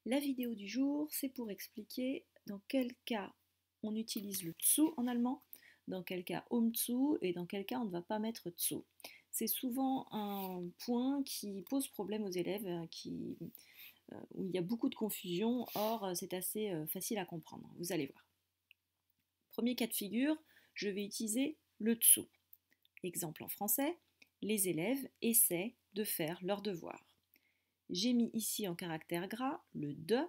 La vidéo du jour, c'est pour expliquer dans quel cas on utilise le tsu en allemand, dans quel cas umzu et dans quel cas on ne va pas mettre tsu. C'est souvent un point qui pose problème aux élèves, où il y a beaucoup de confusion, or c'est assez facile à comprendre, vous allez voir. Premier cas de figure, je vais utiliser le tsu. Exemple en français, les élèves essaient de faire leurs devoirs. J'ai mis ici en caractère gras le de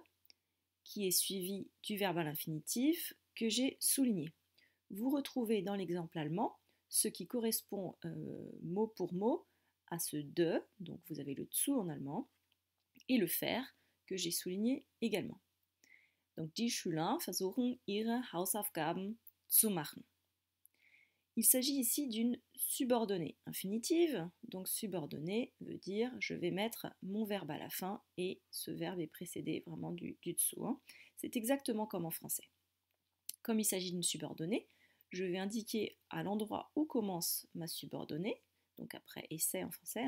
qui est suivi du verbe à l'infinitif que j'ai souligné. Vous retrouvez dans l'exemple allemand ce qui correspond mot pour mot à ce de, donc vous avez le zu en allemand, et le faire que j'ai souligné également. Donc die Schüler versuchen ihre Hausaufgaben zu machen. Il s'agit ici d'une subordonnée infinitive, donc subordonnée veut dire je vais mettre mon verbe à la fin et ce verbe est précédé vraiment du dessous. C'est exactement comme en français. Comme il s'agit d'une subordonnée, je vais indiquer à l'endroit où commence ma subordonnée, donc après essai en français,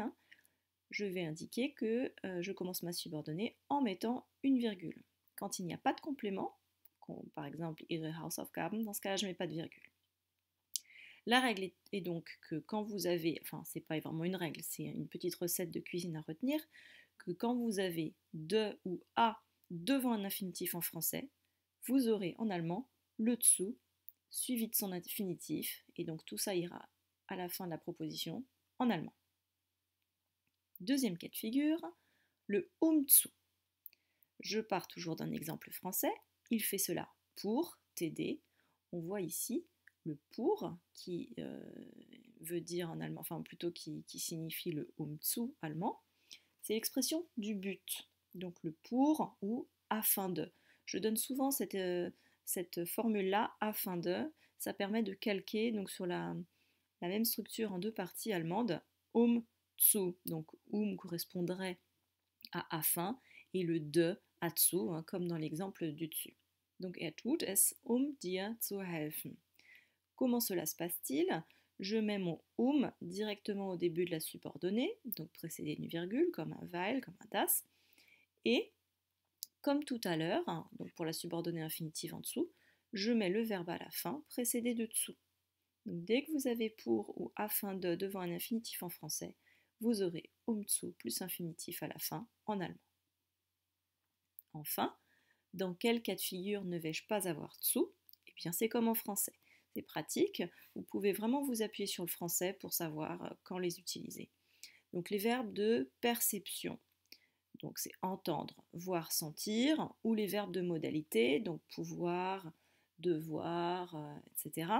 je vais indiquer que je commence ma subordonnée en mettant une virgule. Quand il n'y a pas de complément, par exemple ihre Hausaufgaben, dans ce cas-là je ne mets pas de virgule. La règle est donc que quand vous avez, enfin c'est pas vraiment une règle, c'est une petite recette de cuisine à retenir, que quand vous avez de ou a devant un infinitif en français, vous aurez en allemand le dessous suivi de son infinitif, et donc tout ça ira à la fin de la proposition en allemand. Deuxième cas de figure, le umzu. Je pars toujours d'un exemple français, il fait cela pour t'aider. On voit ici le pour qui veut dire en allemand, enfin plutôt qui signifie le umzu allemand. C'est l'expression du but, donc le pour ou afin de. Je donne souvent cette formule-là, afin de, ça permet de calquer donc sur la même structure en deux parties allemandes, zu, donc correspondrait à afin et le de à zu, comme dans l'exemple du dessus. Donc tut es, dir zu helfen. Comment cela se passe-t-il? Je mets mon directement au début de la subordonnée, donc précédé d'une virgule, comme un weil, comme un das, et comme tout à l'heure, donc pour la subordonnée infinitive en dessous, je mets le verbe à la fin, précédé de dessous. Donc dès que vous avez pour ou afin de devant un infinitif en français, vous aurez umzu plus infinitif à la fin en allemand. Enfin, dans quel cas de figure ne vais-je pas avoir dessous? Eh bien c'est comme en français. C'est pratique, vous pouvez vraiment vous appuyer sur le français pour savoir quand les utiliser. Donc les verbes de perception, donc c'est entendre, voir, sentir, ou les verbes de modalité, donc pouvoir, devoir, etc.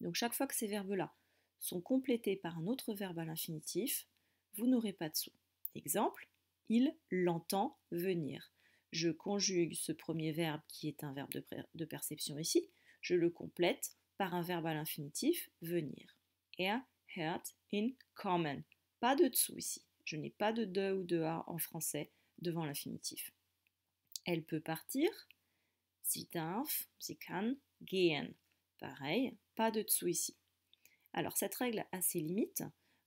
Donc chaque fois que ces verbes-là sont complétés par un autre verbe à l'infinitif, vous n'aurez pas de sous. Exemple, il l'entend venir. Je conjugue ce premier verbe qui est un verbe de perception ici, je le complète par un verbe à l'infinitif, venir. Hört in kommen. Pas de dessous ici. Je n'ai pas de ou de a en français devant l'infinitif. Elle peut partir. Sie darf, sie kann gehen. Pareil, pas de dessous ici. Alors cette règle a ses limites.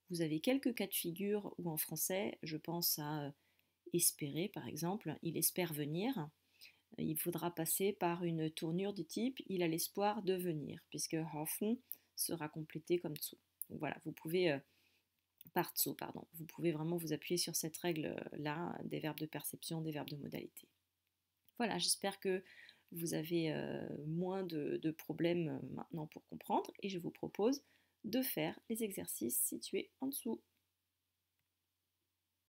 Vous avez quelques cas de figure où en français, je pense à espérer par exemple, il espère venir. Il faudra passer par une tournure du type il a l'espoir de venir, puisque hoffen sera complété comme dessous. Donc voilà, vous pouvez vous pouvez vraiment vous appuyer sur cette règle-là, des verbes de perception, des verbes de modalité. Voilà, j'espère que vous avez moins de problèmes maintenant pour comprendre et je vous propose de faire les exercices situés en dessous.